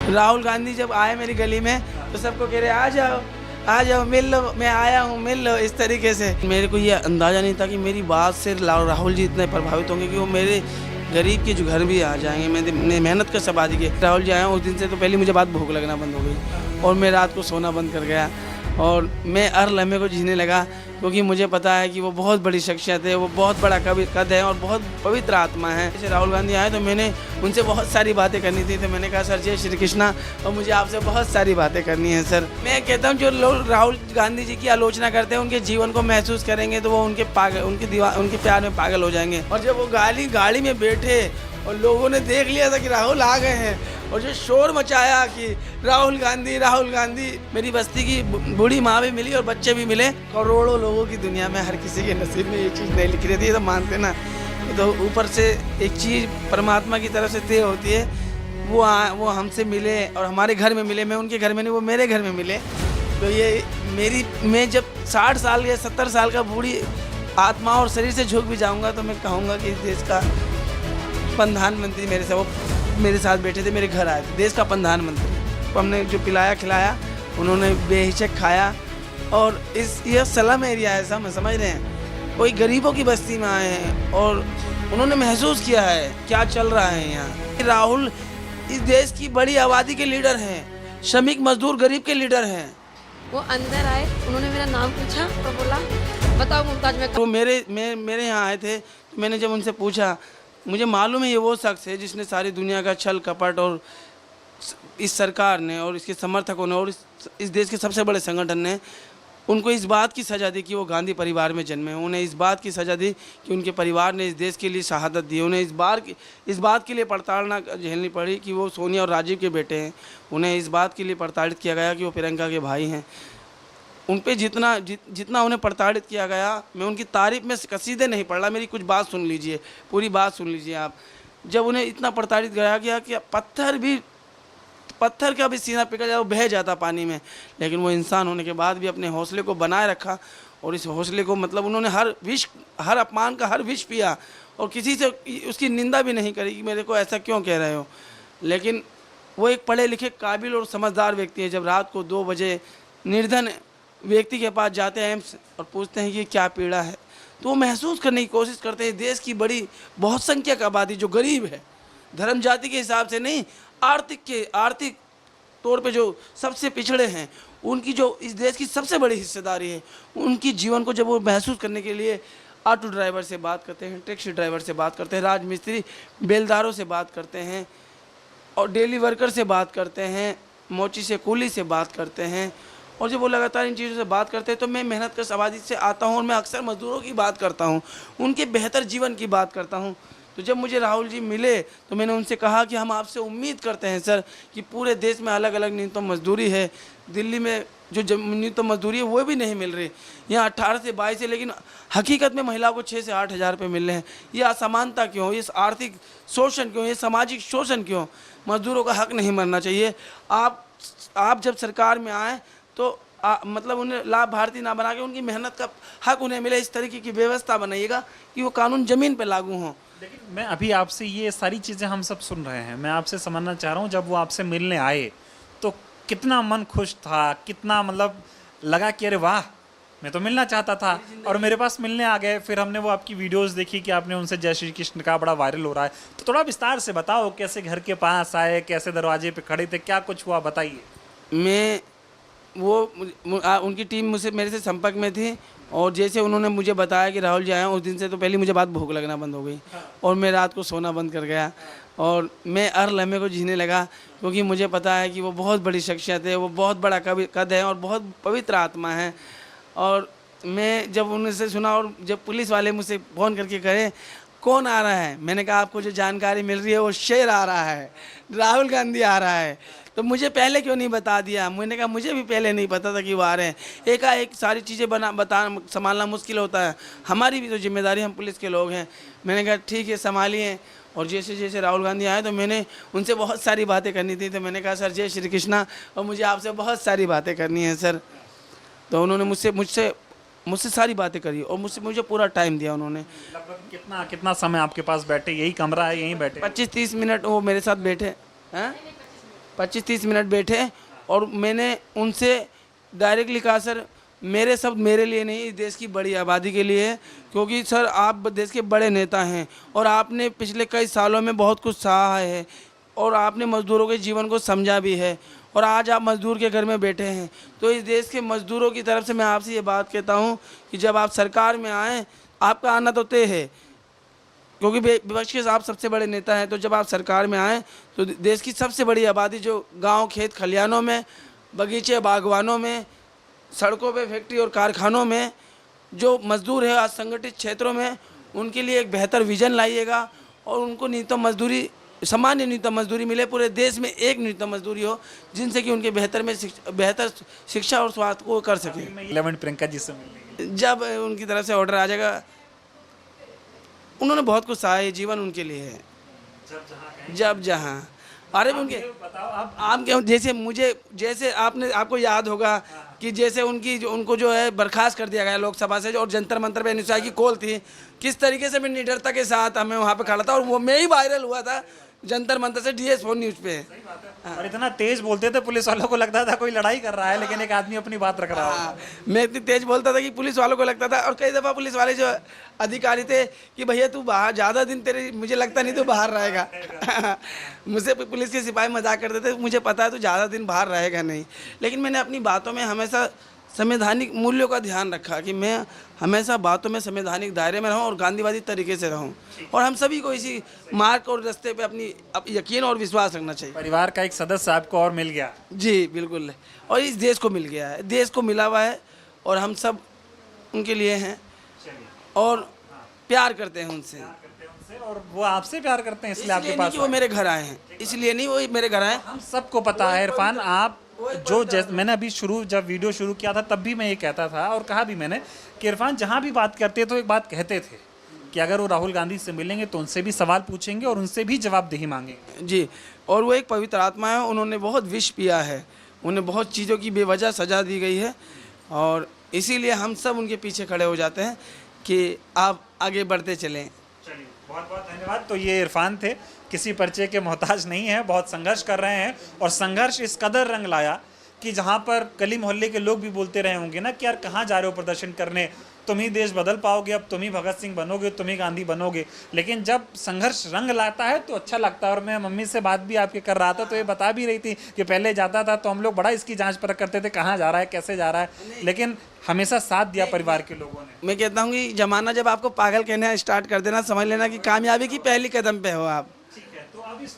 राहुल गांधी जब आए मेरी गली में तो सबको कह रहे आ जाओ मिल लो, मैं आया हूँ मिल लो, इस तरीके से। मेरे को ये अंदाज़ा नहीं था कि मेरी बात से राहुल जी इतने प्रभावित होंगे कि वो मेरे गरीब के जो घर भी आ जाएंगे। मैंने मेहनत कर सब आदि की राहुल जी आया उस दिन से तो पहले मुझे बात भूख लगना बंद हो गई और मैं रात को सोना बंद कर गया और मैं हर लम्हे को जीने लगा, क्योंकि मुझे पता है कि वो बहुत बड़ी शख्सियत है, वो बहुत बड़ा कद है और बहुत पवित्र आत्मा है। जैसे राहुल गांधी आए तो मैंने उनसे बहुत सारी बातें करनी थी, तो मैंने कहा सर जय श्री कृष्णा और मुझे आपसे बहुत सारी बातें करनी है सर। मैं कहता हूँ जो लोग राहुल गांधी जी की आलोचना करते हैं उनके जीवन को महसूस करेंगे तो वो उनके प्यार में पागल हो जाएंगे। और जब वो गाड़ी में बैठे और लोगों ने देख लिया था कि राहुल आ गए हैं और जो शोर मचाया कि राहुल गांधी, मेरी बस्ती की बूढ़ी माँ भी मिली और बच्चे भी मिले। करोड़ों लोगों की दुनिया में हर किसी के नसीब में ये चीज़ नहीं लिखी रहती है, तो मानते ना। तो ऊपर से एक चीज़ परमात्मा की तरफ से तय होती है, वो हमसे मिले और हमारे घर में मिले। मैं उनके घर में नहीं, वो मेरे घर में मिले। तो ये मैं जब 60 साल या 70 साल का बूढ़ी आत्मा और शरीर से झुक भी जाऊँगा तो मैं कहूँगा कि देश का प्रधानमंत्री मेरे साथ बैठे थे, मेरे घर आए थे। देश का प्रधानमंत्री को हमने जो पिलाया खिलाया, उन्होंने बेहिचक खाया। और यह स्लम एरिया है, सब समझ रहे हैं, कोई गरीबों की बस्ती में आए हैं और उन्होंने महसूस किया है क्या चल रहा है यहाँ। राहुल इस देश की बड़ी आबादी के लीडर हैं, श्रमिक मजदूर गरीब के लीडर हैं। वो अंदर आए, उन्होंने मेरा नाम पूछा और बोला बताओ मुमताज मैं। वो मेरे यहाँ आए थे, मैंने जब उनसे पूछा, मुझे मालूम है ये वो शख्स है जिसने सारी दुनिया का छल कपट और इस सरकार ने और इसके समर्थकों ने और इस देश के सबसे बड़े संगठन ने उनको इस बात की सज़ा दी कि वो गांधी परिवार में जन्मे। उन्हें इस बात की सज़ा दी कि उनके परिवार ने इस देश के लिए शहादत दी। उन्हें इस बात के लिए प्रताड़ना झेलनी पड़ी कि वो सोनिया और राजीव के बेटे हैं। उन्हें इस बात के लिए प्रताड़ित किया गया कि वो प्रियंका के भाई हैं। उन पे जितना उन्हें प्रताड़ित किया गया, मैं उनकी तारीफ में कसीदे नहीं पढ़ रहा, मेरी कुछ बात सुन लीजिए, पूरी बात सुन लीजिए आप। जब उन्हें इतना प्रताड़ित किया गया कि पत्थर का भी सीना पिघल जाए, वो बह जाता पानी में, लेकिन वो इंसान होने के बाद भी अपने हौसले को बनाए रखा। और इस हौसले को मतलब उन्होंने हर अपमान का हर विष पिया और किसी से उसकी निंदा भी नहीं करी कि मेरे को ऐसा क्यों कह रहे हो। लेकिन वो एक पढ़े लिखे काबिल और समझदार व्यक्ति है। जब रात को 2 बजे निर्धन व्यक्ति के पास जाते हैं एम्स और पूछते हैं कि क्या पीड़ा है, तो वो महसूस करने की कोशिश करते हैं देश की बड़ी बहुसंख्यक आबादी जो गरीब है, धर्म जाति के हिसाब से नहीं, आर्थिक तौर पे जो सबसे पिछड़े हैं, उनकी जो इस देश की सबसे बड़ी हिस्सेदारी है, उनकी जीवन को जब वो महसूस करने के लिए ऑटो ड्राइवर से बात करते हैं, टैक्सी ड्राइवर से बात करते हैं, राजमिस्त्री बेलदारों से बात करते हैं और डेली वर्कर से बात करते हैं, मोची से कूली से बात करते हैं। और जब वो लगातार इन चीज़ों से बात करते हैं तो मैं मेहनत कर आबादी से आता हूँ और मैं अक्सर मजदूरों की बात करता हूँ, उनके बेहतर जीवन की बात करता हूँ। तो जब मुझे राहुल जी मिले तो मैंने उनसे कहा कि हम आपसे उम्मीद करते हैं सर कि पूरे देश में अलग अलग न्यूनतम मजदूरी है। दिल्ली में जो न्यूनतम मजदूरी है वो भी नहीं मिल रही, यहाँ 18 से 22 है, लेकिन हकीकत में महिलाओं को 6 से 8 हज़ार रुपये मिल रहे हैं। ये असमानता क्यों, ये आर्थिक शोषण क्यों, ये सामाजिक शोषण क्यों? मजदूरों का हक नहीं मरना चाहिए। आप जब सरकार में आए तो मतलब उन्हें लाभार्थी ना बना के उनकी मेहनत का हक उन्हें मिले, इस तरीके की व्यवस्था बनाइएगा कि वो कानून ज़मीन पे लागू हों। लेकिन मैं अभी आपसे ये सारी चीज़ें हम सब सुन रहे हैं, मैं आपसे समझना चाह रहा हूँ, जब वो आपसे मिलने आए तो कितना मन खुश था, कितना मतलब लगा कि अरे वाह मैं तो मिलना चाहता था और मेरे पास मिलने आ गए। फिर हमने वो आपकी वीडियोस देखी कि आपने उनसे जय श्री कृष्ण का बड़ा वायरल हो रहा है, तो थोड़ा विस्तार से बताओ, कैसे घर के पास आए, कैसे दरवाजे पे खड़े थे, क्या कुछ हुआ बताइए। उनकी टीम मेरे से संपर्क में थी और जैसे उन्होंने मुझे बताया कि राहुल जी आए उस दिन से तो पहले मुझे बात भूख लगना बंद हो गई और मैं रात को सोना बंद कर गया और मैं हर लम्हे को जीने लगा, क्योंकि मुझे पता है कि वो बहुत बड़ी शख्सियत है, वो बहुत बड़ा कद है और बहुत पवित्र आत्मा है। और मैं जब उनसे सुना और जब पुलिस वाले मुझसे फ़ोन करके कहे कौन आ रहा है, मैंने कहा आपको जो जानकारी मिल रही है वो शेर आ रहा है, राहुल गांधी आ रहा है, तो मुझे पहले क्यों नहीं बता दिया। मैंने कहा मुझे भी पहले नहीं पता था कि वो आ रहे हैं। एकाएक सारी चीज़ें संभालना मुश्किल होता है, हमारी भी तो जिम्मेदारी, हम पुलिस के लोग हैं। मैंने कहा ठीक है संभालिए। और जैसे जैसे राहुल गांधी आए तो मैंने उनसे बहुत सारी बातें करनी थी, तो मैंने कहा सर जय श्री कृष्णा और मुझे आपसे बहुत सारी बातें करनी है सर। तो उन्होंने मुझसे सारी बातें करी और मुझे पूरा टाइम दिया उन्होंने। लगभग कितना समय आपके पास बैठे? यही कमरा है, यहीं बैठे? 25-30 मिनट वो मेरे साथ बैठे हैं। 25-30 मिनट बैठे और मैंने उनसे डायरेक्टली कहा सर मेरे शब्द मेरे लिए नहीं, इस देश की बड़ी आबादी के लिए है, क्योंकि सर आप देश के बड़े नेता हैं और आपने पिछले कई सालों में बहुत कुछ सहा है और आपने मज़दूरों के जीवन को समझा भी है और आज आप मज़दूर के घर में बैठे हैं। तो इस देश के मज़दूरों की तरफ से मैं आपसे ये बात कहता हूँ कि जब आप सरकार में आएँ, आपका आना तो तय है क्योंकि विपक्ष के आप सबसे बड़े नेता हैं, तो जब आप सरकार में आएँ तो देश की सबसे बड़ी आबादी जो गांव खेत खलिहानों में, बगीचे बागवानों में, सड़कों पे, फैक्ट्री और कारखानों में जो मज़दूर है आज संगठित क्षेत्रों में, उनके लिए एक बेहतर विज़न लाइएगा और उनको न्यूनतम मजदूरी, सामान्य न्यूनतम मजदूरी मिले, पूरे देश में एक न्यूनतम मजदूरी हो जिनसे कि उनके बेहतर शिक्षा और स्वास्थ्य को कर सकें। 11 प्रियंका जी से मिलेंगे जब उनकी तरफ से ऑर्डर आ जाएगा, उन्होंने बहुत कुछ सहा है, जीवन उनके लिए है जब जहाँ। अरे उनके बताओ आप क्या, जैसे आपको याद होगा कि जैसे उनको जो है बर्खास्त कर दिया गया लोकसभा से और जंतर मंतर पे अनिश्चितकाल की कॉल थी, किस तरीके से मैं निडरता के साथ हमें वहाँ पे खड़ा था और वो मैं ही वायरल हुआ था जंतर मंतर से DS4 न्यूज़ पे। और इतना तेज बोलते थे पुलिस वालों को लगता था कोई लड़ाई कर रहा है, लेकिन एक आदमी अपनी बात रख रहा है। मैं इतनी तेज बोलता था कि पुलिस वालों को लगता था, और कई दफ़ा पुलिस वाले जो अधिकारी थे कि भैया तू बाहर ज़्यादा दिन तेरे, मुझे लगता नहीं तू बाहर रहेगा मुझसे पुलिस के सिपाही मजाक करते थे, मुझे पता है तू ज़्यादा दिन बाहर रहेगा नहीं। लेकिन मैंने अपनी बातों में हमेशा संवैधानिक मूल्यों का ध्यान रखा कि मैं हमेशा बातों में संवैधानिक दायरे में रहूं और गांधीवादी तरीके से रहूं, और हम सभी को इसी मार्ग और रास्ते पे अपनी यकीन और विश्वास रखना चाहिए। परिवार का एक सदस्य आपको और मिल गया। जी बिल्कुल, और इस देश को मिल गया है, देश को मिला हुआ है और हम सब उनके लिए हैं और प्यार करते हैं उनसे, और वो आपसे प्यार करते हैं, इसलिए आपके नहीं पास कि वो मेरे घर आए हैं, इसलिए नहीं वो मेरे घर आए। हम सबको पता है इरफान, आप मैंने अभी जब वीडियो शुरू किया था तब भी मैं ये कहता था और कहा भी मैंने कि इरफान जहाँ भी बात करते तो एक बात कहते थे कि अगर वो राहुल गांधी से मिलेंगे तो उनसे भी सवाल पूछेंगे और उनसे भी जवाबदेही मांगेंगे। जी, और वो एक पवित्र आत्मा है, उन्होंने बहुत विष पिया है, उन्हें बहुत चीज़ों की बेवजह सजा दी गई है और इसीलिए हम सब उनके पीछे खड़े हो जाते हैं कि आप आगे बढ़ते चलें। चलिए, बहुत बहुत धन्यवाद। तो ये इरफान थे, किसी परिचय के मोहताज नहीं है, बहुत संघर्ष कर रहे हैं और संघर्ष इस कदर रंग लाया कि जहाँ पर गली मोहल्ले के लोग भी बोलते रहे होंगे ना कि यार कहाँ जा रहे हो प्रदर्शन करने, तुम ही देश बदल पाओगे, अब तुम ही भगत सिंह बनोगे, तुम ही गांधी बनोगे। लेकिन जब संघर्ष रंग लाता है तो अच्छा लगता है। और मैं मम्मी से बात भी आपके कर रहा था तो ये बता भी रही थी कि पहले जाता था तो हम लोग बड़ा इसकी जांच परख करते थे, कहाँ जा रहा है, कैसे जा रहा है, लेकिन हमेशा साथ दिया परिवार के लोगों ने। मैं कहता हूँ कि ज़माना जब आपको पागल कहना स्टार्ट कर देना, समझ लेना कि कामयाबी की पहली कदम पे हो आप।